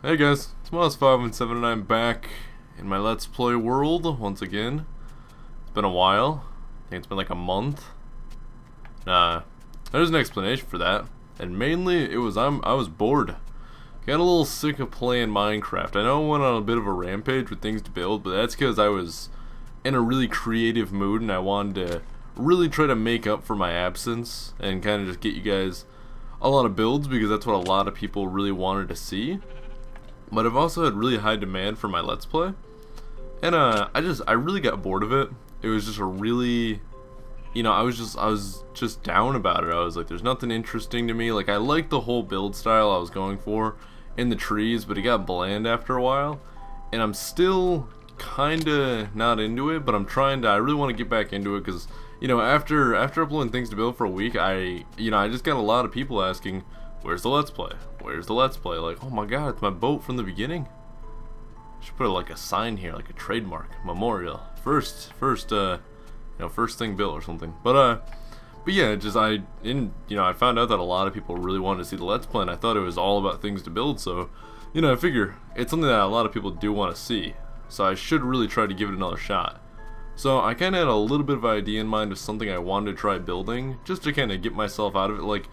Hey guys, it's Modest517 and I'm back in my Let's Play world once again. It's been a while. I think it's been like a month. There's an explanation for that. And mainly it was I was bored. Got a little sick of playing Minecraft. I know I went on a bit of a rampage with things to build, but that's because I was in a really creative mood and I wanted to really try to make up for my absence and kind of just get you guys a lot of builds because that's what a lot of people really wanted to see. But I've also had really high demand for my Let's Play, and I really got bored of it. It was just a really, I was just down about it. I was like, there's nothing interesting to me. Like, I liked the whole build style I was going for in the trees, but it got bland after a while, and I'm still kinda not into it. But I really want to get back into it because, after uploading things to build for a week, I just got a lot of people asking, where's the Let's Play? Where's the Let's Play? Like, oh my god, it's my boat from the beginning. Should put like a sign here, like a trademark, memorial. First thing built or something. But yeah, I found out that a lot of people really wanted to see the Let's Play, and I thought it was all about things to build. So, I figure it's something that a lot of people do want to see. So I should really try to give it another shot. So I kind of had a little bit of an idea in mind of something I wanted to try building, just to kind of get myself out of it. Like,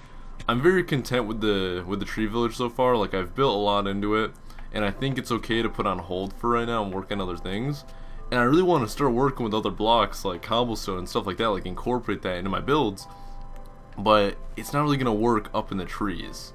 I'm very content with the tree village so far. Like, I've built a lot into it, and I think it's okay to put on hold for right now and work on other things. And I really want to start working with other blocks like cobblestone and stuff like that, like incorporate that into my builds. But it's not really gonna work up in the trees.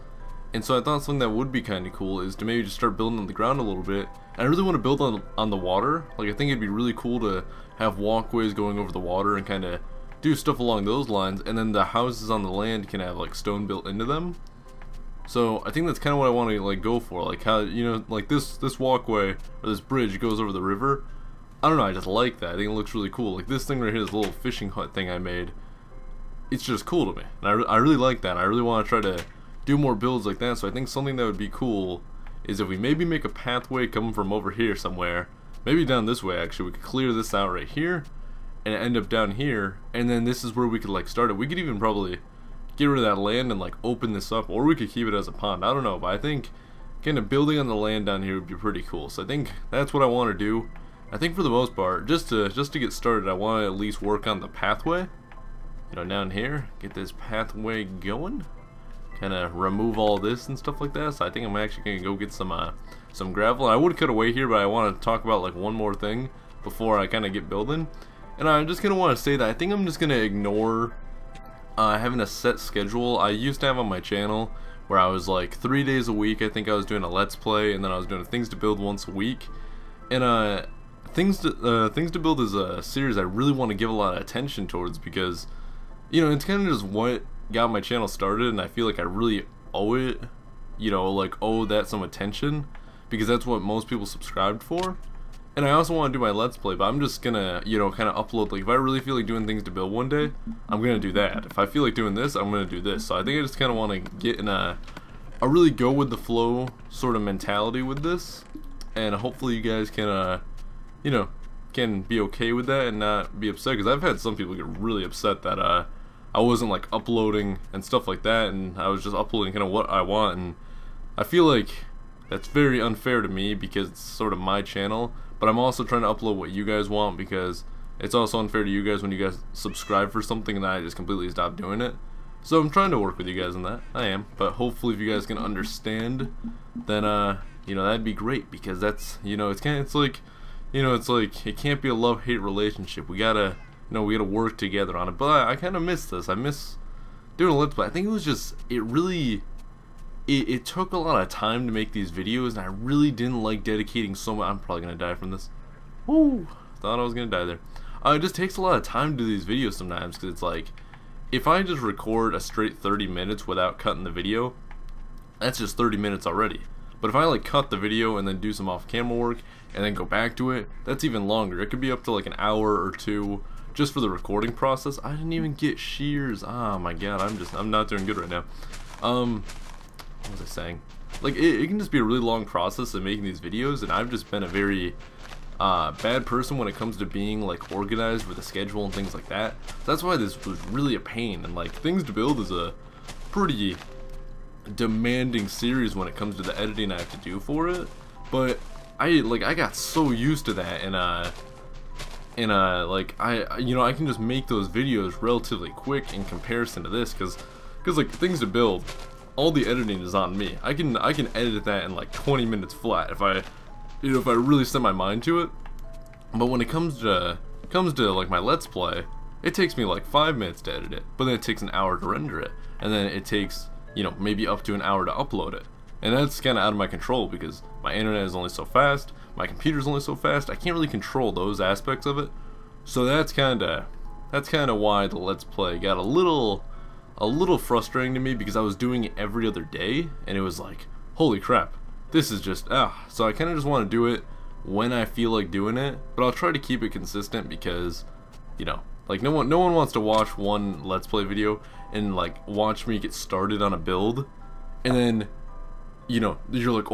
And so I thought something that would be kind of cool is to maybe just start building on the ground a little bit. And I really want to build on the water. Like, I think it'd be really cool to have walkways going over the water and kind of do stuff along those lines, and then the houses on the land can have like stone built into them. So I think that's kind of what I want to like go for, like how like this walkway or this bridge goes over the river. I don't know, I just like that. I think it looks really cool. Like this thing right here, this little fishing hut thing I made, it's just cool to me, and I really like that. I really want to try to do more builds like that. So I think something that would be cool is if we maybe make a pathway coming from over here somewhere, maybe down this way. Actually, we could clear this out right here and end up down here, and then this is where we could like start it. We could even probably get rid of that land and like open this up, or we could keep it as a pond. I don't know, but I think kind of building on the land down here would be pretty cool. So I think that's what I want to do. I think for the most part, just to get started, I want to at least work on the pathway. Down here, get this pathway going. Kind of remove all this and stuff like that. So I think I'm actually gonna go get some gravel. I would cut away here, but I want to talk about like one more thing before I kind of get building. And I'm just going to want to say that I think I'm just going to ignore having a set schedule. I used to have on my channel where I was like 3 days a week. I think I was doing a Let's Play, and then I was doing things to build once a week. And things to build is a series I really want to give a lot of attention towards because, it's kind of just what got my channel started, and I feel like I really owe it, owe that some attention because that's what most people subscribed for. And I also want to do my Let's Play, but I'm just gonna, kind of upload, like, if I really feel like doing things to build one day, I'm gonna do that. If I feel like doing this, I'm gonna do this. So I think I just kind of want to get in a really go with the flow sort of mentality with this, and hopefully you guys can, can be okay with that and not be upset, because I've had some people get really upset that, I wasn't, like, uploading and stuff like that, and I was just uploading kind of what I want, and I feel like that's very unfair to me because it's sort of my channel. But I'm also trying to upload what you guys want because it's also unfair to you guys when you guys subscribe for something and then I just completely stop doing it. So I'm trying to work with you guys on that. I am. But hopefully if you guys can understand, then that'd be great, because that's, it's like it can't be a love-hate relationship. We gotta work together on it. But I kind of miss this. I miss doing a Let's Play. I think it was just, it took a lot of time to make these videos, and I really didn't like dedicating so much. I'm probably gonna die from this. Woo! Thought I was gonna die there. It just takes a lot of time to do these videos sometimes, because it's like, if I just record a straight 30 minutes without cutting the video, that's just 30 minutes already. But if I like cut the video and then do some off-camera work and then go back to it, that's even longer. It could be up to like an hour or two just for the recording process. I didn't even get shears. Oh my god, I'm not doing good right now. What was I saying? Like, it can just be a really long process of making these videos, and I've just been a very bad person when it comes to being like organized with a schedule and things like that. So that's why this was really a pain, and like things to build is a pretty demanding series when it comes to the editing I have to do for it, but I got so used to that, and like I can just make those videos relatively quick in comparison to this, because like things to build, all the editing is on me. I can edit that in like 20 minutes flat if I really set my mind to it. But when it comes to like my Let's Play, it takes me like 5 minutes to edit it, but then it takes an hour to render it, and then it takes, you know, maybe up to an hour to upload it. And that's kind of out of my control because my internet is only so fast, my computer's only so fast. I can't really control those aspects of it. So that's kind of why the Let's Play got a little frustrating to me, because I was doing it every other day, and it was like, holy crap, this is just so I kind of just want to do it when I feel like doing it, but I'll try to keep it consistent, because, you know, like no one wants to watch one Let's Play video and like watch me get started on a build, and then, you know, you're like,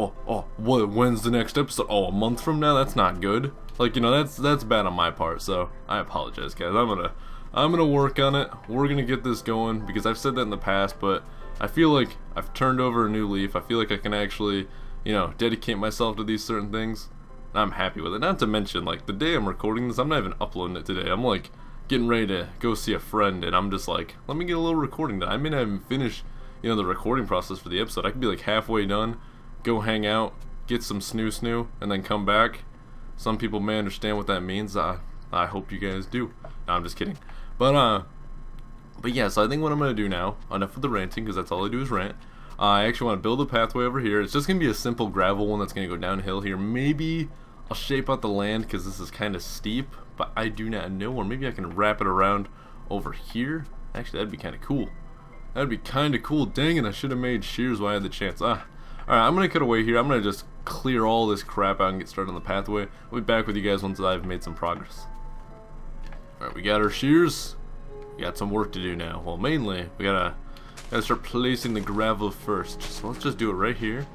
when's the next episode? Oh, a month from now? That's not good. Like, you know, that's bad on my part, so I apologize, guys. I'm gonna work on it. We're gonna get this going, because I've said that in the past, but I feel like I've turned over a new leaf. I feel like I can actually, you know, dedicate myself to these certain things. I'm happy with it. Not to mention, like, the day I'm recording this, I'm not even uploading it today. I'm like getting ready to go see a friend, and I'm just like, let me get a little recording done. I may not even finish, you know, the recording process for the episode. I could be like halfway done, go hang out, get some snoo, and then come back. Some people may understand what that means. I hope you guys do. No, I'm just kidding. But yeah, so I think what I'm gonna do now, enough of the ranting, because that's all I do is rant. I actually want to build a pathway over here. It's just gonna be a simple gravel one that's gonna go downhill here. Maybe I'll shape out the land, because this is kind of steep, but I do not know. Or maybe I can wrap it around over here. Actually, that'd be kind of cool. That'd be kind of cool. Dang it, I should have made shears while I had the chance. Alright, I'm gonna cut away here. I'm gonna just clear all this crap out and get started on the pathway. I'll be back with you guys once I've made some progress. Alright, we got our shears. We got some work to do now. Well, mainly, we gotta start placing the gravel first. So let's just do it right here.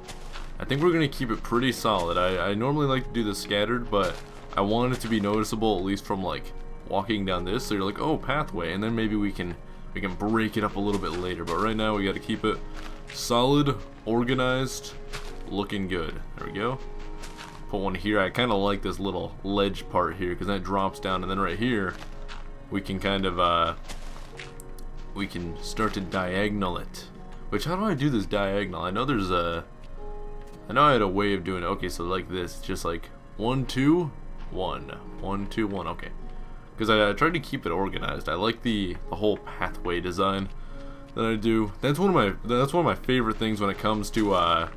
I think we're gonna keep it pretty solid. I normally like to do this scattered, but I want it to be noticeable, at least from like walking down this, so you're like, oh, pathway, and then maybe we can break it up a little bit later. But right now we gotta keep it solid, organized, looking good. There we go. Put one here. I kind of like this little ledge part here, because then it drops down, and then right here we can kind of we can start to diagonal it. Which, how do I do this diagonal? I know there's a, I know I had a way of doing it. Okay, so like this, just like 1 2 1 1 2 1. Okay, because I tried to keep it organized. I like the whole pathway design that I do. That's one of my favorite things when it comes to I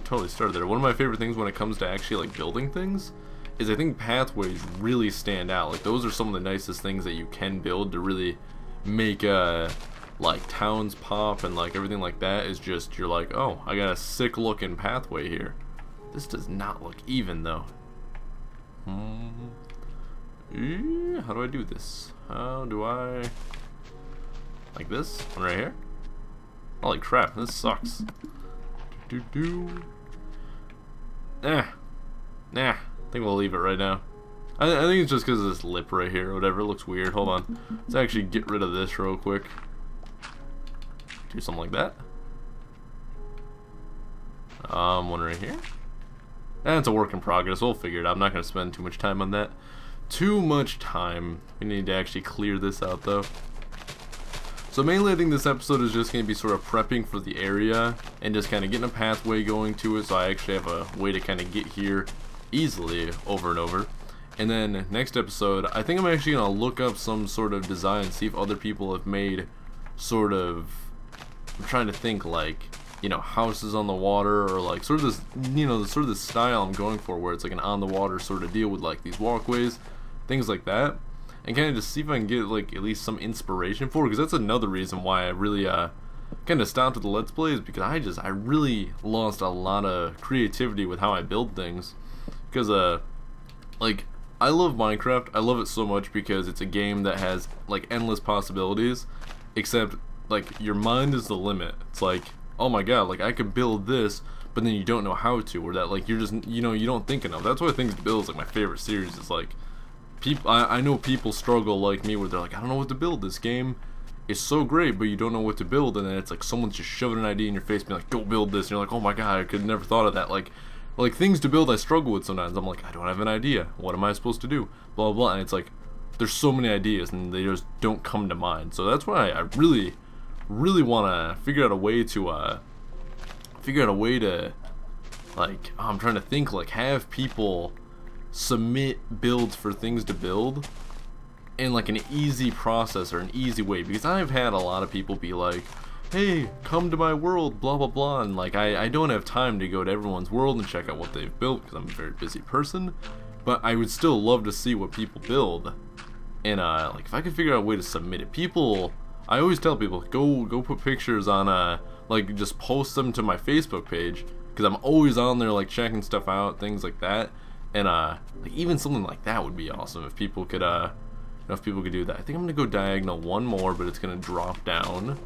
totally started there. One of my favorite things when it comes to actually like building things is I think pathways really stand out. Like, those are some of the nicest things that you can build to really make like towns pop, and like everything like that is just, you're like, oh, I got a sick looking pathway here. This does not look even though. How do I do this? How do I, like this one right here? Holy crap, this sucks. Nah, I think we'll leave it right now. I think it's just because of this lip right here or whatever. It looks weird. Hold on. Let's actually get rid of this real quick. Do something like that. One right here. That's a work in progress. We'll figure it out. I'm not going to spend too much time on that. Too much time. We need to actually clear this out though. So mainly I think this episode is just going to be sort of prepping for the area and just kind of getting a pathway going to it, so I actually have a way to kind of get here easily over and over. And then next episode, I think I'm actually going to look up some sort of design, see if other people have made sort of, I'm trying to think, like, you know, houses on the water, or like sort of this, you know, sort of this style I'm going for, where it's like an on the water sort of deal with like these walkways, things like that. And kind of just see if I can get like at least some inspiration for it, because that's another reason why I really kind of stopped with the Let's Play, is because I really lost a lot of creativity with how I build things. Because like, I love Minecraft. I love it so much because it's a game that has like endless possibilities, except like your mind is the limit. It's like, oh my god, like I could build this, but then you don't know how to, or that like you're just, you know, you don't think enough. That's why Things to Build is like my favorite series. Is like, people, I know people struggle like me where they're like, I don't know what to build. This game is so great, but you don't know what to build, and then it's like someone's just shoving an idea in your face, being like, go build this, and you're like, oh my god, I could never thought of that. Like things to build I struggle with sometimes. I'm like, I don't have an idea, what am I supposed to do, blah blah blah, and it's like there's so many ideas and they just don't come to mind. So that's why I really want to figure out a way to like, I'm trying to think, like, have people submit builds for things to build in like an easy process or an easy way, because I've had a lot of people be like, hey, come to my world, blah blah blah, and like I don't have time to go to everyone's world and check out what they've built because I'm a very busy person, but I would still love to see what people build. And like, if I could figure out a way to submit it, people, I always tell people, go put pictures on like, just post them to my Facebook page, because I'm always on there like checking stuff out, things like that. And like, even something like that would be awesome if people could if people could do that. I think I'm gonna go diagonal one more, but it's gonna drop down.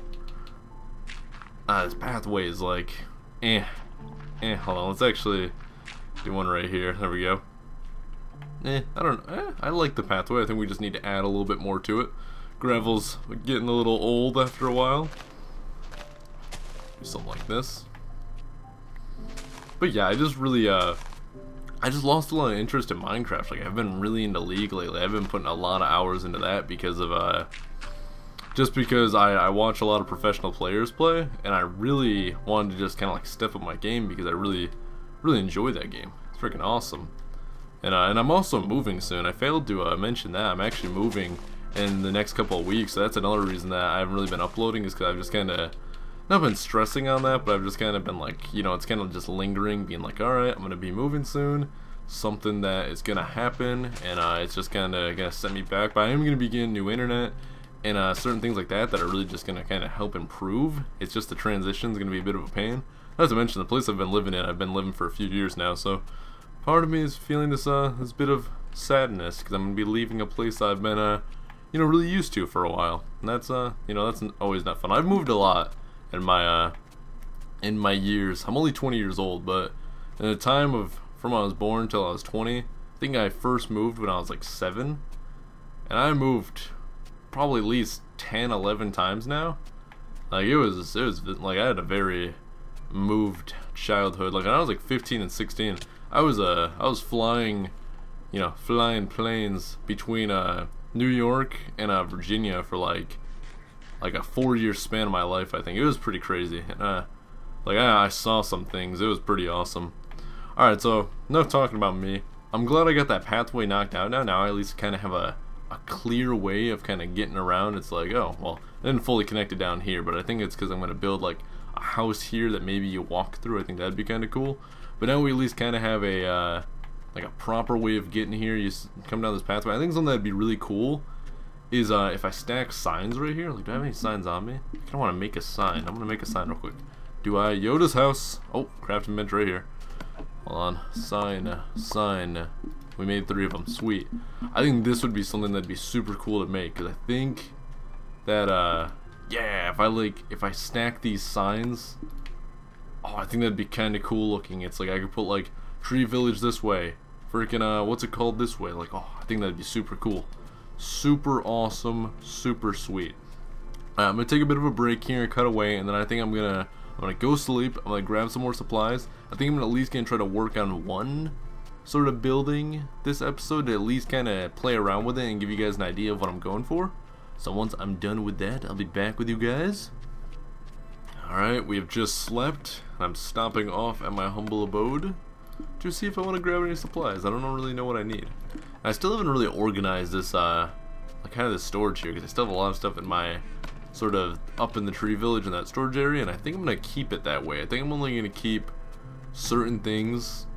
This pathway is like hold on, let's actually do one right here. There we go. I like the pathway. I think we just need to add a little bit more to it. Gravel's getting a little old after a while. Do something like this. But yeah, I just really I just lost a lot of interest in Minecraft. Like, I've been really into League lately. I've been putting a lot of hours into that because of just because I watch a lot of professional players play, and I really wanted to just kind of like step up my game because I really enjoy that game. It's freaking awesome. And I'm also moving soon. I failed to mention that I'm actually moving in the next couple of weeks. So that's another reason that I haven't really been uploading, is because I've just kind of not been stressing on that, but I've just kind of been like, you know, it's kind of just lingering, being like, alright, I'm going to be moving soon. Something that is going to happen, and it's just kind of going to set me back. But I am going to be getting new internet and certain things like that are really just going to kind of help improve. It's just the transition is going to be a bit of a pain. Not to mention the place I've been living in, I've been living for a few years now, so part of me is feeling this this bit of sadness, because I'm going to be leaving a place I've been you know, really used to for a while. And that's you know, that's always not fun. I've moved a lot in my years. I'm only 20 years old, but in the time of from when I was born till I was 20, I think I first moved when I was like 7, and I moved probably at least 10, 11 times now. Like, it was like, I had a very moved childhood. Like, when I was like 15 and 16, I was flying, you know, flying planes between New York and Virginia for like a 4-year span of my life. I think it was pretty crazy. And like, I saw some things. It was pretty awesome. Alright, so enough talking about me. I'm glad I got that pathway knocked out now. Now I at least kind of have a clear way of kind of getting around. It's like, oh, well, I didn't fully connect it down here, but I think it's because I'm going to build like a house here that maybe you walk through. I think that'd be kind of cool. But now we at least kind of have a like a proper way of getting here. You come down this pathway. I think something that'd be really cool is if I stack signs right here. Like, do I have any signs on me? I kind of want to make a sign. I'm going to make a sign real quick. Do I? Yoda's house. Oh, crafting bench right here. Hold on. Sign. We made 3 of them. Sweet. I think this would be something that'd be super cool to make, because I think that yeah, if I stack these signs, oh, I think that'd be kind of cool looking. It's like I could put like Tree Village this way, freaking what's it called this way. Like, oh, I think that'd be super cool, super awesome, super sweet. I'm gonna take a bit of a break here and cut away, and then I think I'm gonna go sleep. I'm gonna grab some more supplies. I think I'm at least gonna try to work on one sort of building this episode to at least kind of play around with it and give you guys an idea of what I'm going for. So once I'm done with that, I'll be back with you guys. Alright, we have just slept. I'm stopping off at my humble abode to see if I want to grab any supplies. I don't really know what I need. I still haven't really organized this like kind of this storage here, because I still have a lot of stuff in my sort of up in the tree village in that storage area, and I think I'm gonna keep it that way. I think I'm only gonna keep certain things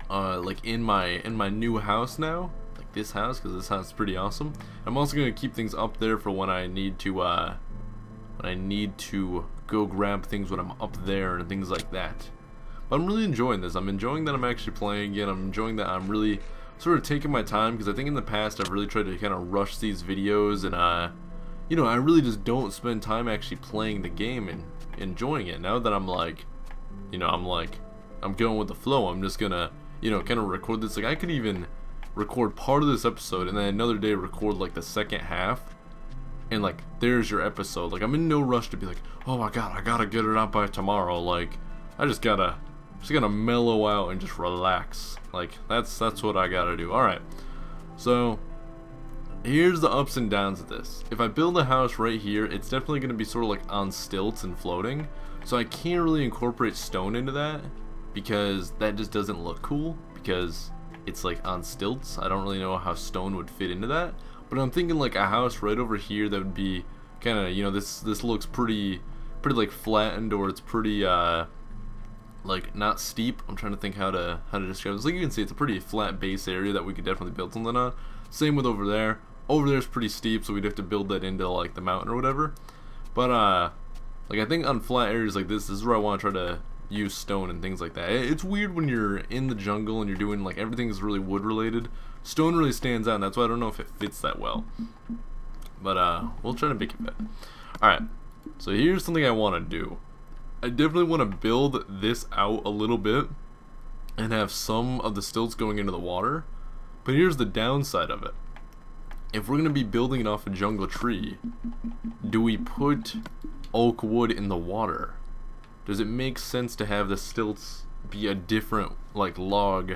like in my new house now, like this house, because this house is pretty awesome. I'm also gonna keep things up there for when I need to go grab things when I'm up there and things like that. But I'm really enjoying this. I'm enjoying that I'm actually playing again. I'm enjoying that I'm really sort of taking my time, because I think in the past I've really tried to kind of rush these videos, and you know, I really just don't spend time actually playing the game and enjoying it. Now that I'm like, you know, I'm going with the flow. I'm just gonna, you know, kind of record this. Like, I could even record part of this episode and then another day record like the second half, and like there's your episode. Like I'm in no rush to be like, oh my god, I gotta get it out by tomorrow. Like I just gotta mellow out and just relax. Like that's what I gotta do. All right, so here's the ups and downs of this. If I build a house right here, it's definitely gonna be sort of like on stilts and floating, so I can't really incorporate stone into that because that just doesn't look cool because it's like on stilts. I don't really know how stone would fit into that, but I'm thinking like a house right over here that would be kind of, you know, this looks pretty like flattened, or it's pretty like not steep. I'm trying to think how to describe this. Like you can see, it's a pretty flat base area that we could definitely build something on. Same with over there. Over there's pretty steep, so we'd have to build that into like the mountain or whatever. But like I think on flat areas like this is where I want to try to use stone and things like that. It's weird when you're in the jungle and you're doing like everything is really wood related. Stone really stands out, and that's why I don't know if it fits that well. But we'll try to make it fit. Alright, so here's something I want to do. I definitely want to build this out a little bit and have some of the stilts going into the water. But here's the downside of it. If we're going to be building it off a jungle tree, do we put oak wood in the water? Does it make sense to have the stilts be a different like log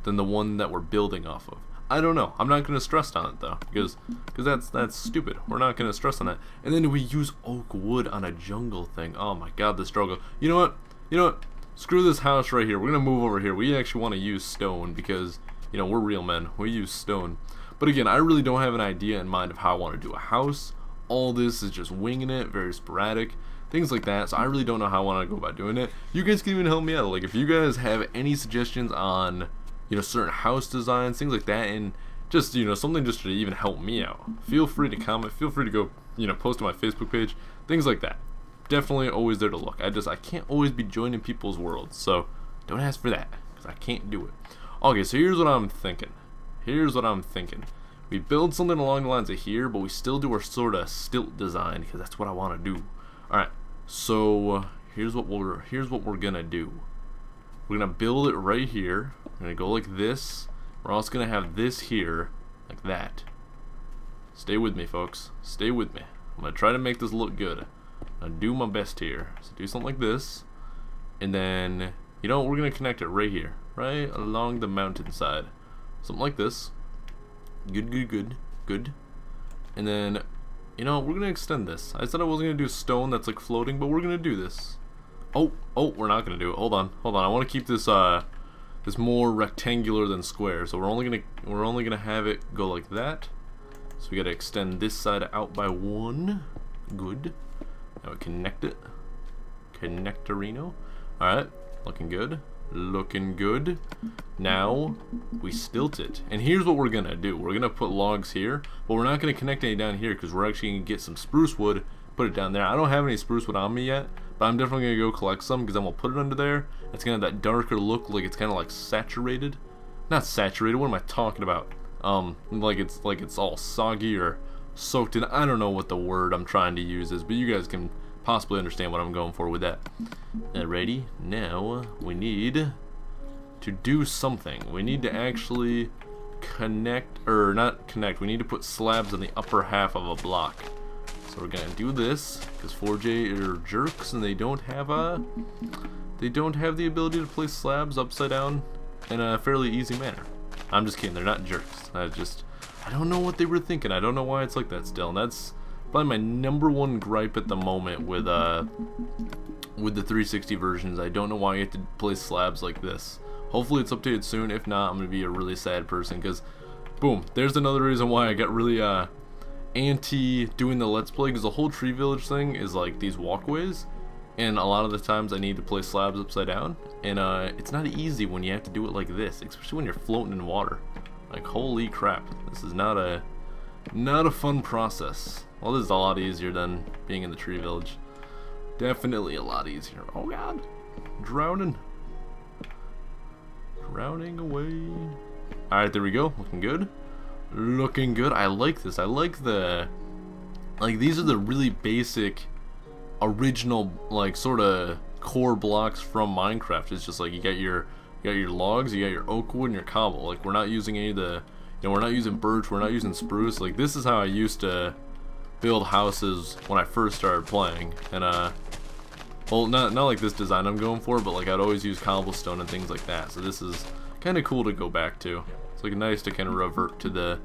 than the one that we're building off of? I don't know. I'm not going to stress on it though, because that's stupid. We're not going to stress on that. And then do we use oak wood on a jungle thing? Oh my god, the struggle. You know what? Screw this house right here. We're going to move over here. We actually want to use stone because, you know, we're real men. We use stone. But again, I really don't have an idea in mind of how I want to do a house. All this is just winging it, very sporadic, things like that. So I really don't know how I want to go about doing it. You guys can even help me out. Like if you guys have any suggestions on, you know, certain house designs, things like that, and just, you know, something just to even help me out, feel free to comment. Feel free to go, you know, post on my Facebook page, things like that. Definitely always there to look. I can't always be joining people's worlds, so don't ask for that because I can't do it. Okay, so here's what I'm thinking. We build something along the lines of here, but we still do our sort of stilt design because that's what I want to do. All right, so here's what we're gonna do. We're gonna build it right here. We're gonna go like this. We're also gonna have this here, like that. Stay with me, folks. Stay with me. I'm gonna try to make this look good. I'm gonna do my best here. So do something like this, and then, you know, we're gonna connect it right here, right along the mountainside. Something like this. Good. And then, you know, we're gonna extend this. I said I wasn't gonna do stone that's like floating, but we're gonna do this. Oh, we're not gonna do it. Hold on. I want to keep this this more rectangular than square. So we're only gonna have it go like that. So we gotta extend this side out by 1. Good. Now we connect it. Connectorino. All right, looking good. Now we stilt it, and here's what we're gonna do. We're gonna put logs here, but we're not gonna connect any down here because we're actually gonna get some spruce wood, put it down there. I don't have any spruce wood on me yet, but I'm definitely gonna go collect some because then we'll put it under there. It's gonna have that darker look, like it's kind of like saturated. Not saturated, what am I talking about? Like it's all soggy or soaked in. I don't know what the word I'm trying to use is, but you guys can possibly understand what I'm going for with that. Alrighty, now we need to do something. We need to actually connect, or not connect, we need to put slabs on the upper half of a block. So we're gonna do this because 4J are jerks and they don't have the ability to place slabs upside down in a fairly easy manner. I'm just kidding, they're not jerks. I don't know what they were thinking. I don't know why it's like that still, and that's probably my #1 gripe at the moment with the 360 versions. I don't know why you have to place slabs like this. Hopefully it's updated soon. If not, I'm gonna be a really sad person because, boom, there's another reason why I got really anti doing the Let's Play, because the whole tree village thing is like these walkways, and a lot of the times I need to place slabs upside down, and it's not easy when you have to do it like this, especially when you're floating in water. Like, holy crap, this is not a fun process. Well, this is a lot easier than being in the tree village. Definitely a lot easier. Oh god, drowning away. Alright, there we go. Looking good. I like this. I like these are the really basic original, like, sort of core blocks from Minecraft. It's just like you got your logs, you got your oak wood, and your cobble. Like, we're not using any of the, you know, we're not using birch, we're not using spruce. Like, this is how I used to build houses when I first started playing, and well, not like this design I'm going for, but like I'd always use cobblestone and things like that. So this is kind of cool to go back to. It's like nice to kind of revert to the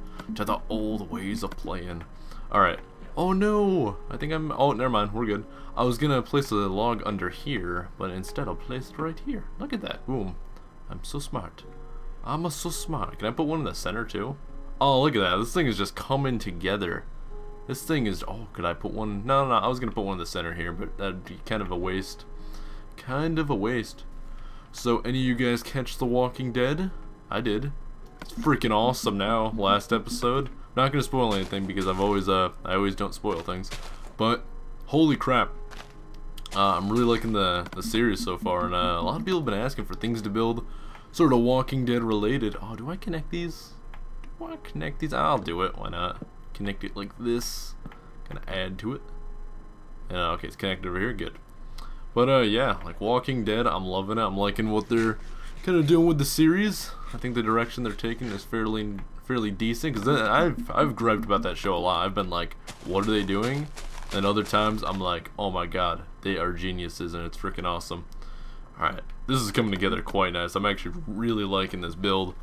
old ways of playing. All right. Oh no! I think I'm. Oh, never mind. We're good. I was gonna place a log under here, but instead I'll place it right here. Look at that. Boom. I'm so smart. I'm so smart. Can I put one in the center too? Oh, look at that. This thing is just coming together. This thing is. Oh, could I put one? No, I was gonna put one in the center here, but that'd be kind of a waste. Kind of a waste. So, any of you guys catch The Walking Dead? I did. It's freaking awesome now. Last episode. Not gonna spoil anything because I always don't spoil things. But holy crap, I'm really liking the series so far, and a lot of people have been asking for things to build, sort of Walking Dead related. Oh, do I connect these? Do I connect these? I'll do it. Why not? Connect it like this. Kind of add to it. Okay, it's connected over here. Good. But yeah, like Walking Dead, I'm loving it. I'm liking what they're kind of doing with the series. I think the direction they're taking is fairly decent, because I've griped about that show a lot. I've been like, what are they doing? And other times I'm like, oh my god, they are geniuses, and it's freaking awesome. Alright, this is coming together quite nice. I'm actually really liking this build.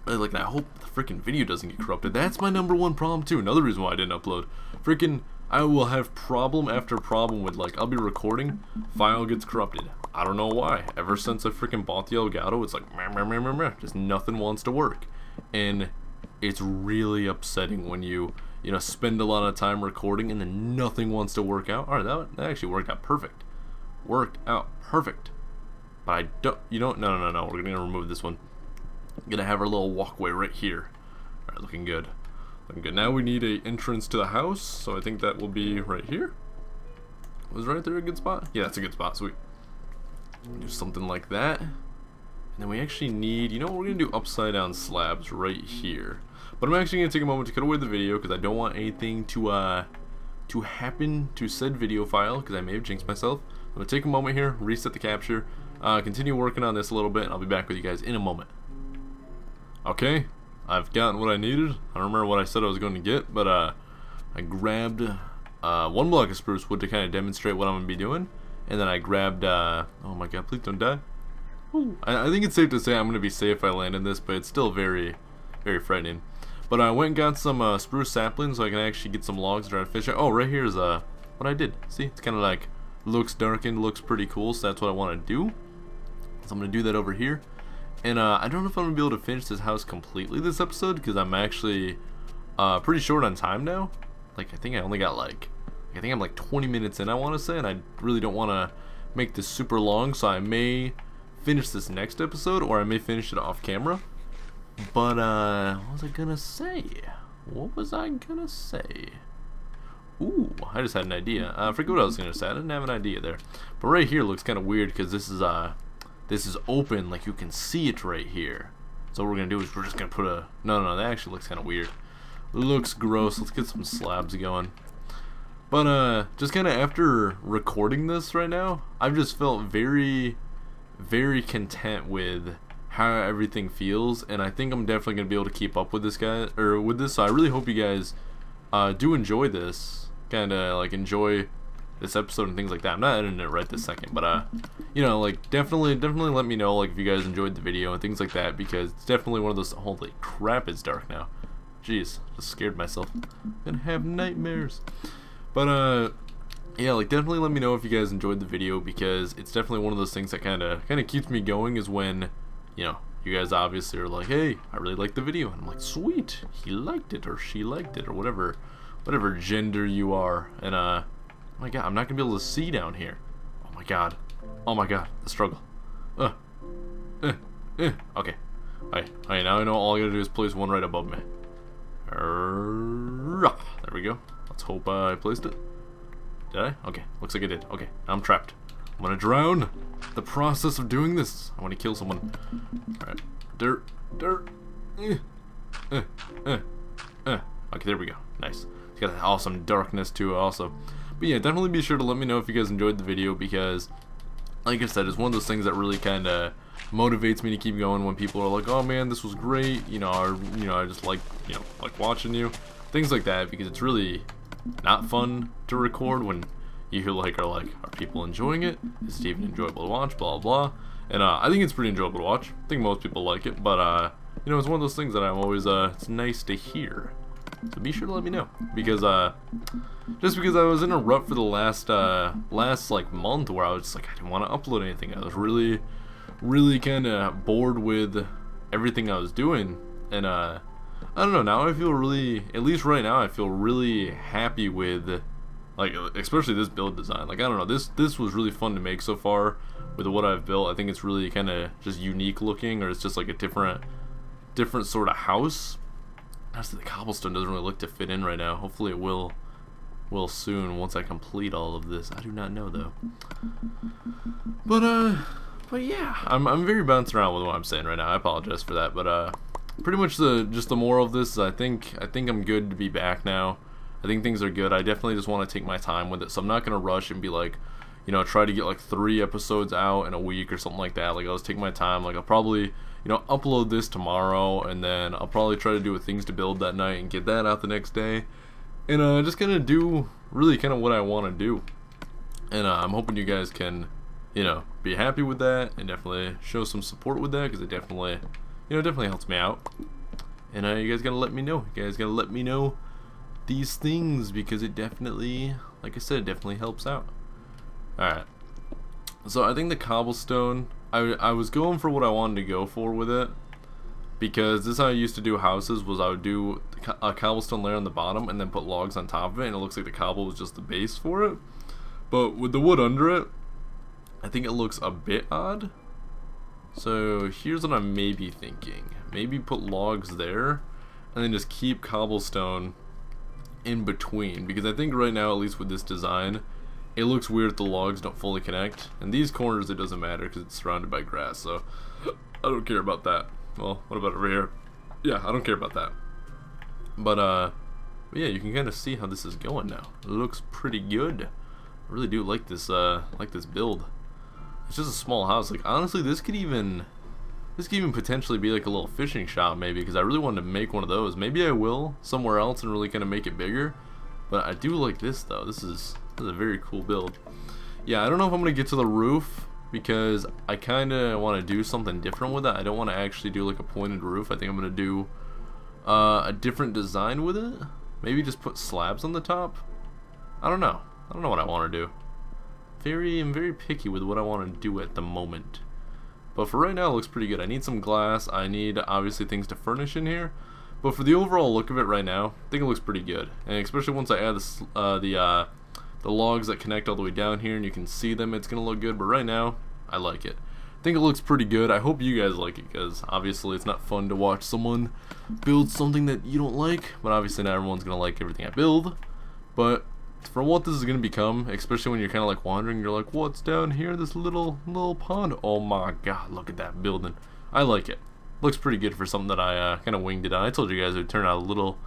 And I hope the freaking video doesn't get corrupted. That's my #1 problem too. Another reason why I didn't upload. Freaking, I will have problem after problem with, like, I'll be recording, file gets corrupted. I don't know why. Ever since I freaking bought the Elgato, it's like, just nothing wants to work. And it's really upsetting when you spend a lot of time recording and then nothing wants to work out. Alright, that actually worked out perfect. Worked out perfect. But I don't, no, we're gonna remove this one. Gonna have our little walkway right here. Alright, looking good. Looking good. Now we need a entrance to the house, so I think that will be right here. Was right there a good spot? Yeah, that's a good spot. Sweet. Do something like that. And then we actually need, we're gonna do upside down slabs right here. But I'm actually gonna take a moment to cut away the video because I don't want anything to happen to said video file, because I may have jinxed myself. I'm gonna take a moment here, reset the capture, continue working on this a little bit, and I'll be back with you guys in a moment. Okay, I've gotten what I needed. I don't remember what I said I was going to get, but I grabbed 1 block of spruce wood to kind of demonstrate what I'm gonna be doing. And then I grabbed, oh my god, please don't die. Ooh. I think it's safe to say I'm going to be safe if I land in this, but it's still very, very frightening. But I went and got some spruce saplings so I can actually get some logs to try to fish out. Oh, right here's what I did. See, it's kind of like, looks darkened, looks pretty cool, so that's what I want to do. So I'm going to do that over here. And I don't know if I'm going to be able to finish this house completely this episode, because I'm actually pretty short on time now. Like, I think I only got I think I'm like 20 minutes in, I want to say, and I really don't want to make this super long, so I may finish this next episode, or I may finish it off camera. But, what was I gonna say? Ooh, I just had an idea. I forget what I was gonna say. I didn't have an idea there. But right here looks kind of weird, because this is open, like you can see it right here. So what we're gonna do is we're just gonna put a, no, that actually looks kind of weird. Looks gross. Let's get some slabs going. But just kind of after recording this right now, I've just felt very, very content with how everything feels, and I think I'm definitely gonna be able to keep up with this So I really hope you guys do enjoy this, kind of like enjoy this episode and things like that. I'm not editing it right this second, but like definitely let me know like if you guys enjoyed the video and things like that, because it's definitely one of those. Holy crap, it's dark now. Jeez, just scared myself. I'm gonna have nightmares. But yeah, like definitely let me know if you guys enjoyed the video, because it's definitely one of those things that kind of keeps me going, is when you guys obviously are like, hey, I really liked the video, and I'm like, sweet, he liked it or she liked it or whatever gender you are. And oh my god, I'm not gonna be able to see down here. Oh my god, the struggle. Okay, alright, now I know all I gotta do is place one right above me. There we go. Let's hope I placed it. Did I? Okay, looks like I did. Okay, I'm trapped. I'm gonna drown. The process of doing this. I want to kill someone. Alright. Dirt. Okay, there we go. Nice. It's got that awesome darkness to it also. But yeah, definitely be sure to let me know if you guys enjoyed the video, because like I said, it's one of those things that really kind of motivates me to keep going when people are like, oh man, this was great, or I just like watching you, things like that, because it's really not fun to record when you like are people enjoying it? Is it even enjoyable to watch? Blah blah. And I think it's pretty enjoyable to watch. I think most people like it, but you know, it's one of those things that I'm always it's nice to hear. So be sure to let me know, because just because I was in a rut for the last like month where I was just like I didn't want to upload anything. I was really kind of bored with everything I was doing, and I don't know, now I feel really, at least right now, I feel really happy with, like, especially this build design. Like, I don't know, this was really fun to make so far with what I've built. I think it's really kind of just unique looking, or it's just like a different sort of house. Honestly, the cobblestone doesn't really look to fit in right now. Hopefully it will soon once I complete all of this. I do not know though. But yeah, I'm very bounced around with what I'm saying right now. I apologize for that, but pretty much just the moral of this is I think I'm good to be back now. I think things are good. I definitely just want to take my time with it, so I'm not gonna rush and be like, you know, try to get like 3 episodes out in a week or something like that. Like, I'll just take my time. Like, I'll probably, you know, upload this tomorrow, and then I'll probably try to do a things to build that night and get that out the next day, and just gonna do really kind of what I want to do. And I'm hoping you guys can, you know, be happy with that and definitely show some support with that, because it definitely, you know, definitely helps me out. And you guys gotta let me know. You guys gotta let me know these things, because it definitely, like I said, it definitely helps out. Alright, so I think the cobblestone, I was going for what I wanted to go for with it, because this is how I used to do houses, was I would do a cobblestone layer on the bottom and then put logs on top of it, and it looks like the cobble was just the base for it. But with the wood under it, I think it looks a bit odd. So here's what I'm maybe thinking. Maybe put logs there, and then just keep cobblestone in between, because I think right now, at least with this design, it looks weird if the logs don't fully connect. And these corners, it doesn't matter because it's surrounded by grass, so I don't care about that. Well, what about over here? Yeah, I don't care about that. But yeah, you can kind of see how this is going now. It looks pretty good. I really do like this build. It's just a small house. Like, honestly, this could even potentially be like a little fishing shop, maybe, because I really wanted to make one of those. Maybe I will somewhere else and really kind of make it bigger. But I do like this though. This is a very cool build. Yeah, I don't know if I'm gonna get to the roof, because I kind of want to do something different with it. I don't want to actually do like a pointed roof. I think I'm gonna do a different design with it. Maybe just put slabs on the top. I don't know what I want to do. I'm very picky with what I want to do at the moment. But for right now, it looks pretty good. I need some glass. I need, obviously, things to furnish in here. But for the overall look of it right now, I think it looks pretty good. And especially once I add the logs that connect all the way down here and you can see them, it's going to look good. But right now, I like it. I think it looks pretty good. I hope you guys like it, because obviously it's not fun to watch someone build something that you don't like. But obviously not everyone's going to like everything I build. But for what this is going to become, especially when you're kind of like wandering, you're like, what's down here? This little pond. Oh my god, look at that building. I like it. Looks pretty good for something that I kind of winged it on. I told you guys it would turn out a little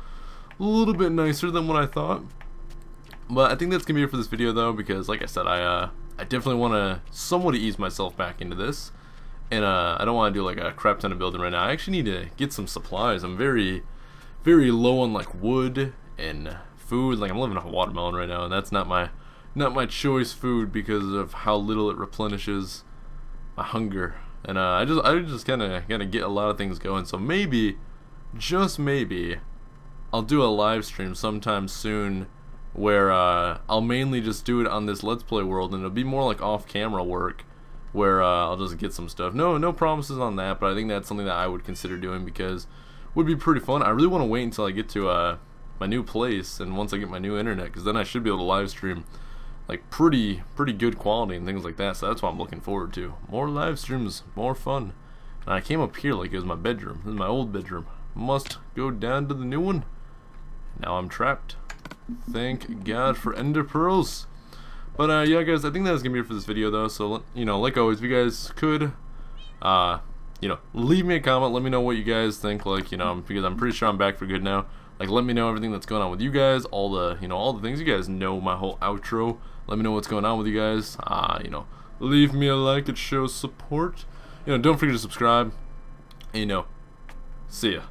bit nicer than what I thought. But I think that's going to be it for this video though, because like I said, I definitely want to somewhat ease myself back into this. And I don't want to do like a crap ton of building right now. I actually need to get some supplies. I'm very low on like wood and food. Like, I'm living off a watermelon right now, and that's not my choice food because of how little it replenishes my hunger. And I just kind of get a lot of things going. So maybe, just maybe, I'll do a live stream sometime soon where I'll mainly just do it on this Let's Play world, and it'll be more like off-camera work where I'll just get some stuff. No promises on that, but I think that's something that I would consider doing because it would be pretty fun. I really want to wait until I get to my new place, and once I get my new internet, because then I should be able to live stream like pretty good quality and things like that. So that's what I'm looking forward to. More live streams, more fun. And I came up here like it was my bedroom. This is my old bedroom. Must go down to the new one. Now I'm trapped. Thank God for ender pearls. But yeah, guys, I think that's gonna be it for this video though. So, you know, like always, if you guys could you know, leave me a comment, let me know what you guys think, like, you know, because I'm pretty sure I'm back for good now. Like, let me know everything that's going on with you guys, all the, you know, all the things. You guys know my whole outro. Let me know what's going on with you guys. You know, leave me a like, it shows support. You know, don't forget to subscribe. And, you know, see ya.